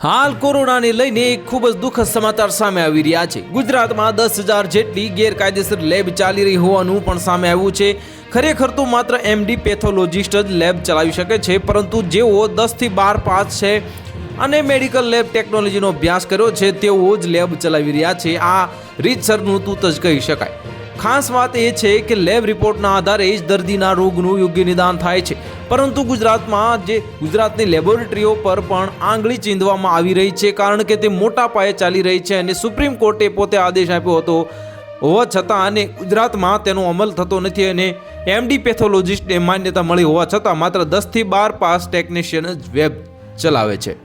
હાલ કોરોનાને લઈને ખૂબ જ દુઃખદ સમાચાર સામે આવી રહ્યા છે। ગુજરાતમાં 10,000 જેટલી ગેરકાયદેસર લેબ ચાલી રહી હોવાનું પણ સામે આવ્યું છે। ખરેખર તો માત્ર એમડી પેથોલોજીસ્ટ જ લેબ ચલાવી શકે છે, પરંતુ જેઓ 10 થી 12 પાસ છે અને મેડિકલ લેબ ટેકનોલોજીનો અભ્યાસ કર્યો છે તેઓ જ લેબ ચલાવી રહ્યા છે। આ રીતસરનું તૂત જ કહી શકાય। ખાસ વાત એ છે કે લેબ રિપોર્ટના આધારે જ દર્દીના રોગનું યોગ્ય નિદાન થાય છે, પરંતુ ગુજરાતની લેબોરેટરીઓ પર પણ આંગળી ચીંધવામાં આવી રહી છે, કારણ કે તે મોટા પાયે ચાલી રહી છે અને સુપ્રીમ કોર્ટે પોતે આદેશ આપ્યો હતો હોવા છતાં અને ગુજરાતમાં તેનો અમલ થતો નથી અને એમડી પેથોલોજીસ્ટને માન્યતા મળી હોવા છતાં માત્ર 10 થી 12 પાસ ટેકનિશિયન જ વેબ ચલાવે છે।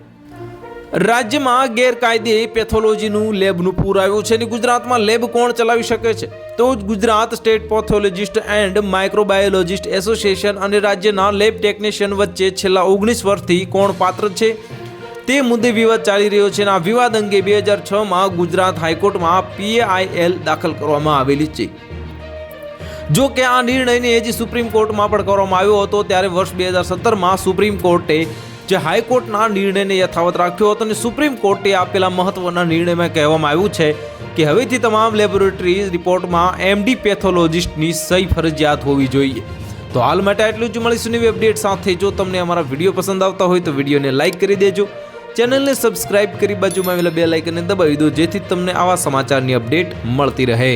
રાજ્યમાં ગેરકાયદે પેથોલોજીનું લેબનું પૂર આવ્યું છે અને ગુજરાતમાં લેબ કોણ ચલાવી શકે છે? તો Gujarat state pathologist and microbiologist association અને રાજ્યના લેબ ટેકનિશિયન વચ્ચે છેલ્લા 19 વર્ષથી કોણ પાત્ર છે તે મુદ્દે વિવાદ ચાલી રહ્યો છે અને આ વિવાદ અંગે 2006માં ગુજરાત હાઈકોર્ટમાં PAIL દાખલ કરવામાં આવેલી છે। જો કે આ નિર્ણયને હજી સુપ્રીમ કોર્ટમાં પણ કરવામાં આવ્યો હતો, ત્યારે વર્ષ 2017માં સુપ્રીમ કોર્ટે જે હાઈકોર્ટના નિર્ણયને યથાવત રાખ્યો હતો અને સુપ્રીમ કોર્ટે આપેલા મહત્વના નિર્ણયમાં કહેવામાં આવ્યું છે કે હવેથી તમામ લેબોરેટરી રિપોર્ટમાં એમડી પેથોલોજીસ્ટની સહી ફરજિયાત હોવી જોઈએ। તો હાલ માટે આટલું જ, મળીશું નવી અપડેટ સાથે। જો તમને અમારા વિડીયો પસંદ આવતા હોય તો વિડીયોને લાઇક કરી દેજો, ચેનલને સબસ્ક્રાઇબ કરી બાજુમાં આવેલા બેલ આઇકનને દબાવી દો, જેથી તમને આવા સમાચારની અપડેટ મળતી રહે।